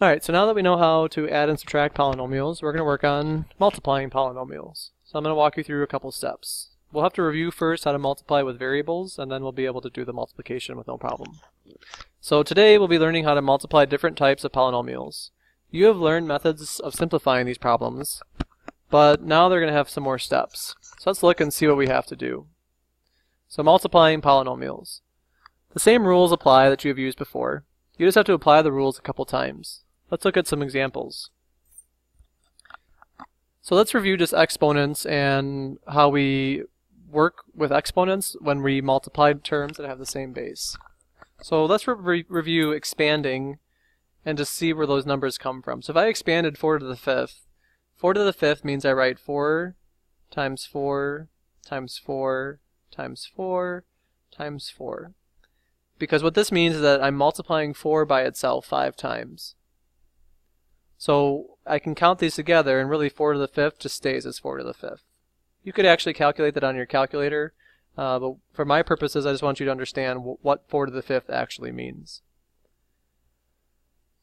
Alright, so now that we know how to add and subtract polynomials, we're going to work on multiplying polynomials. So I'm going to walk you through a couple steps. We'll have to review first how to multiply with variables, and then we'll be able to do the multiplication with no problem. So today we'll be learning how to multiply different types of polynomials. You have learned methods of simplifying these problems, but now they're going to have some more steps. So let's look and see what we have to do. So multiplying polynomials. The same rules apply that you have used before. You just have to apply the rules a couple times. Let's look at some examples. So let's review just exponents and how we work with exponents when we multiply terms that have the same base. So let's review expanding and just see where those numbers come from. So if I expanded 4 to the 5th, 4 to the 5th means I write 4 times 4 times 4 times 4 times 4. Because what this means is that I'm multiplying 4 by itself 5 times. So I can count these together, and really 4 to the 5th just stays as 4 to the 5th. You could actually calculate that on your calculator, but for my purposes I just want you to understand what 4 to the 5th actually means.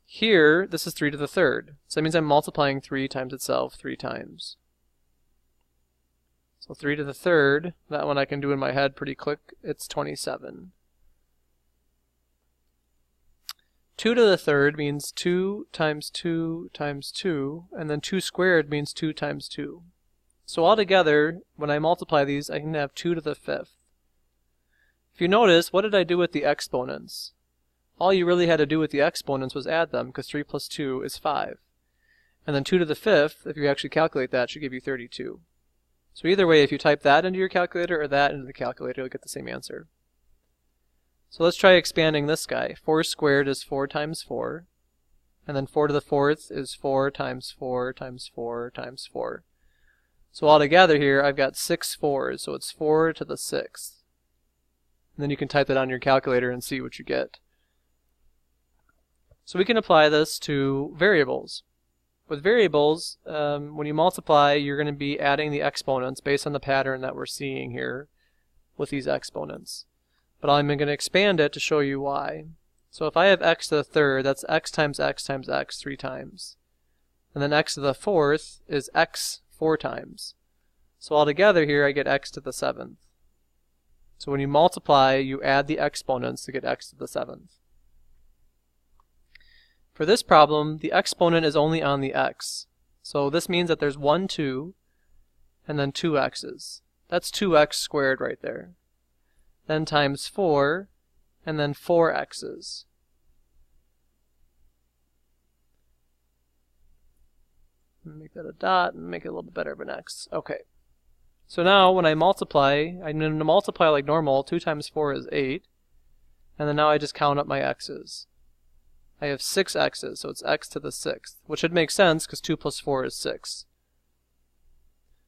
Here, this is 3 to the 3rd, so that means I'm multiplying 3 times itself 3 times. So 3 to the 3rd, that one I can do in my head pretty quick, it's 27. 2 to the 3rd means 2 times 2 times 2, and then 2 squared means 2 times 2. So altogether, when I multiply these, I can have 2 to the 5th. If you notice, what did I do with the exponents? All you really had to do with the exponents was add them, because 3 plus 2 is 5. And then 2 to the 5th, if you actually calculate that, should give you 32. So either way, if you type that into your calculator or that into the calculator, you'll get the same answer. So let's try expanding this guy. 4 squared is 4 times 4. And then 4 to the 4th is 4 times 4 times 4 times 4. So altogether here, I've got 6 4s, so it's 4 to the 6th. And then you can type that on your calculator and see what you get. So we can apply this to variables. With variables, when you multiply, you're going to be adding the exponents based on the pattern that we're seeing here with these exponents. But I'm going to expand it to show you why. So if I have x to the 3rd, that's x times x times x 3 times. And then x to the 4th is x 4 times. So altogether here I get x to the 7th. So when you multiply, you add the exponents to get x to the 7th. For this problem, the exponent is only on the x. So this means that there's 1, 2, and then 2 x's. That's 2x squared right there. Then times 4, and then 4 x's. Make that a dot and make it a little bit better of an x. Okay. So now when I multiply, I'm going to multiply like normal. 2 times 4 is 8. And then now I just count up my x's. I have 6 x's, so it's x to the 6th, which should make sense because 2 plus 4 is 6.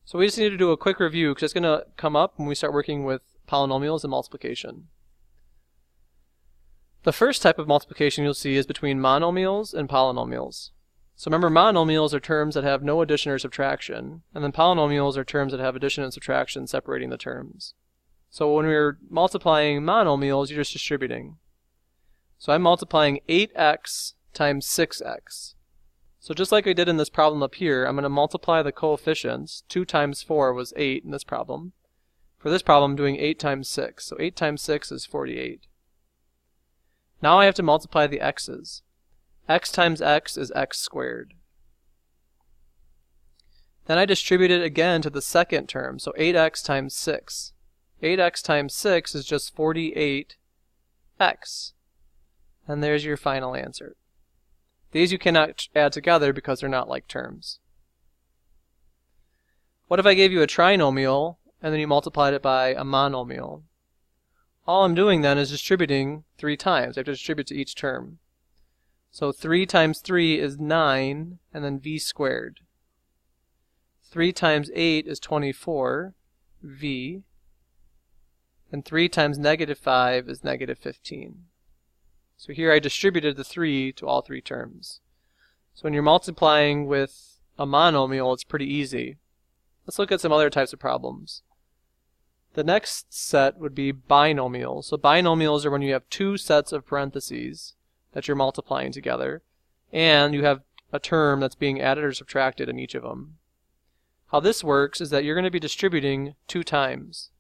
So we just need to do a quick review because it's going to come up when we start working with polynomials and multiplication. The first type of multiplication you'll see is between monomials and polynomials. So remember, monomials are terms that have no addition or subtraction, and then polynomials are terms that have addition and subtraction separating the terms. So when we're multiplying monomials, you're just distributing. So I'm multiplying 8x times 6x. So just like I did in this problem up here, I'm going to multiply the coefficients. 2 times 4 was 8 in this problem. For this problem, I'm doing 8 times 6. So 8 times 6 is 48. Now I have to multiply the x's. X times x is x squared. Then I distribute it again to the second term, so 8x times 6. 8x times 6 is just 48x. And there's your final answer. These you cannot add together because they're not like terms. What if I gave you a trinomial and then you multiplied it by a monomial? All I'm doing then is distributing 3 times. I have to distribute to each term. So 3 times 3 is 9, and then v squared. 3 times 8 is 24, v. And 3 times negative 5 is negative 15. So here I distributed the 3 to all 3 terms. So when you're multiplying with a monomial, it's pretty easy. Let's look at some other types of problems. The next set would be binomials. So binomials are when you have 2 sets of parentheses that you're multiplying together. and you have a term that's being added or subtracted in each of them. How this works is that you're going to be distributing 2 times.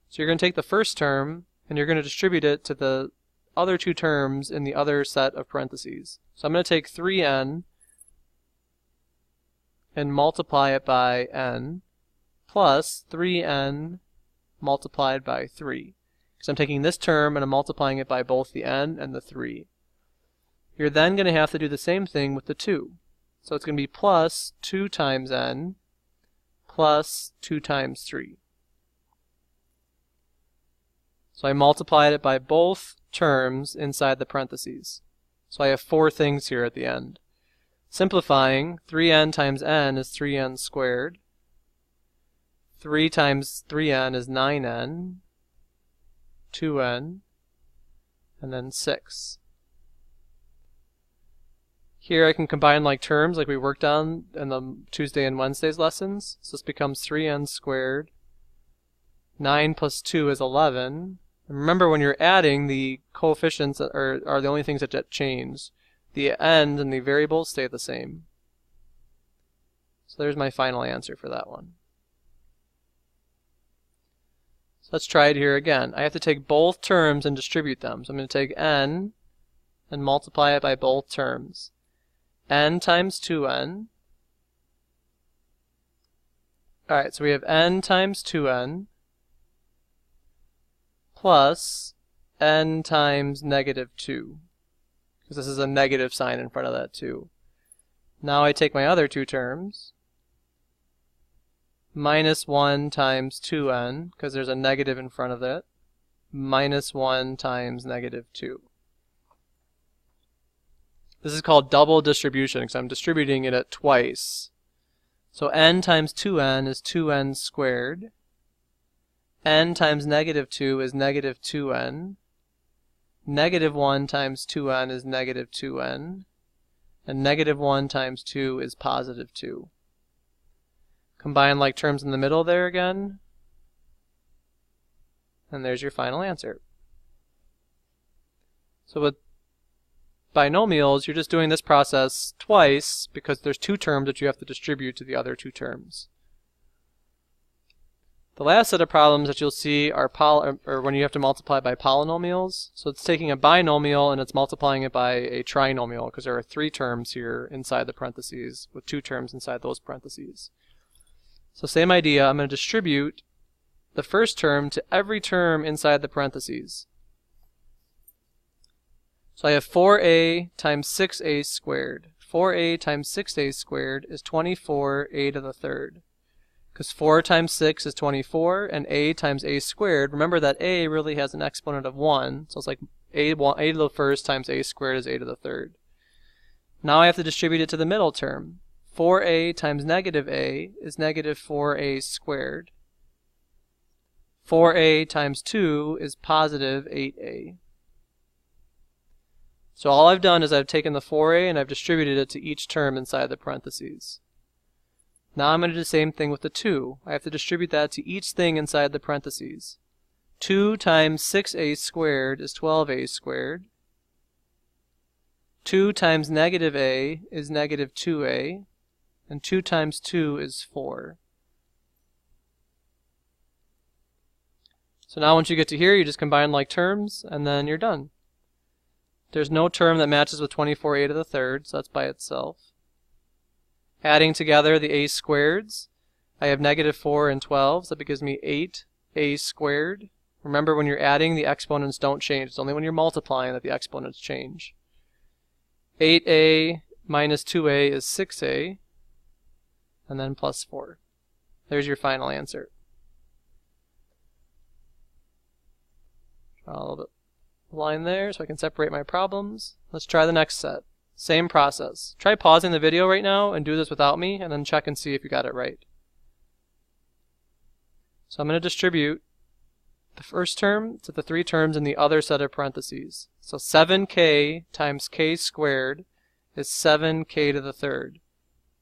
So you're going to take the first term and you're going to distribute it to the other 2 terms in the other set of parentheses. So I'm going to take 3n and multiply it by n plus 3n multiplied by 3. Because I'm taking this term and I'm multiplying it by both the n and the 3. You're then going to have to do the same thing with the 2. So it's going to be plus 2 times n plus 2 times 3. So I multiplied it by both terms inside the parentheses. So I have 4 things here at the end. Simplifying, 3n times n is 3n squared. 3 times 3n is 9n. 2n. And then 6. Here I can combine like terms like we worked on in the Tuesday and Wednesday's lessons. So this becomes 3n squared. 9 plus 2 is 11. And remember, when you're adding, the coefficients are the only things that change. The end and the variables stay the same. So there's my final answer for that one. So let's try it here again. I have to take both terms and distribute them. So I'm going to take n and multiply it by both terms. N times 2n. Alright, so we have n times 2n plus n times negative 2. Because this is a negative sign in front of that 2. Now I take my other 2 terms. Minus 1 times 2n, because there's a negative in front of it. Minus 1 times negative 2. This is called double distribution because I'm distributing it twice. So n times 2n is 2n squared. N times negative 2 is negative 2n. Negative 1 times 2n is negative 2n. And negative 1 times 2 is positive 2. Combine like terms in the middle there again. And there's your final answer. So with binomials, you're just doing this process twice because there's 2 terms that you have to distribute to the other 2 terms. The last set of problems that you'll see are when you have to multiply by polynomials. So it's taking a binomial and it's multiplying it by a trinomial because there are 3 terms here inside the parentheses with 2 terms inside those parentheses. So same idea, I'm going to distribute the first term to every term inside the parentheses. So I have 4a times 6a squared. 4a times 6a squared is 24a to the third. Because 4 times 6 is 24, and a times a squared, remember that a really has an exponent of 1, so it's like a to the first times a squared is a to the third. Now I have to distribute it to the middle term. 4a times negative a is negative 4a squared. 4a times 2 is positive 8a. So all I've done is I've taken the 4a and I've distributed it to each term inside the parentheses. Now I'm going to do the same thing with the 2. I have to distribute that to each thing inside the parentheses. 2 times 6a squared is 12a squared. 2 times negative a is negative 2a. And 2 times 2 is 4. So now once you get to here, you just combine like terms, and then you're done. There's no term that matches with 24a to the third, so that's by itself. Adding together the a squareds, I have negative 4 and 12, so that gives me 8a squared. Remember, when you're adding, the exponents don't change. It's only when you're multiplying that the exponents change. 8a minus 2a is 6a, and then plus 4. There's your final answer. Draw a little bit of line there so I can separate my problems. Let's try the next set. Same process. Try pausing the video right now and do this without me, and then check and see if you got it right. So I'm going to distribute the first term to the 3 terms in the other set of parentheses. So 7k times k squared is 7k to the third.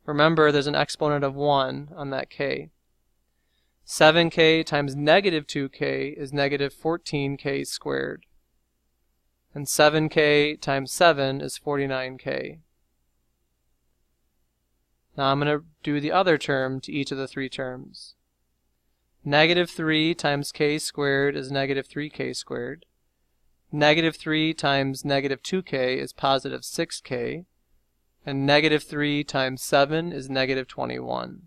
Remember, there's an exponent of 1 on that k. 7k times negative 2k is negative 14k squared. And 7k times 7 is 49k. Now I'm going to do the other term to each of the three terms. Negative 3 times k squared is negative 3k squared. Negative 3 times negative 2k is positive 6k. And negative 3 times 7 is negative 21.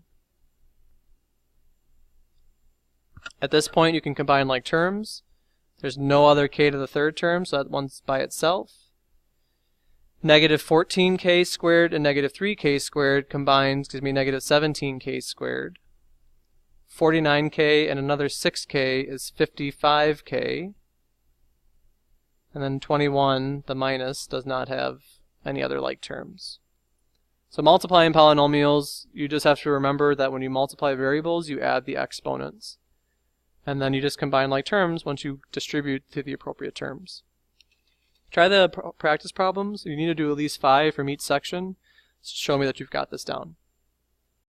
At this point, you can combine like terms. There's no other k to the third term, so that one's by itself. Negative 14k squared and negative 3k squared combines gives me negative 17k squared. 49k and another 6k is 55k. And then 21, the minus, does not have any other like terms. So multiplying polynomials, you just have to remember that when you multiply variables, you add the exponents. And then you just combine like terms once you distribute to the appropriate terms. Try the practice problems. You need to do at least 5 from each section to show me that you've got this down.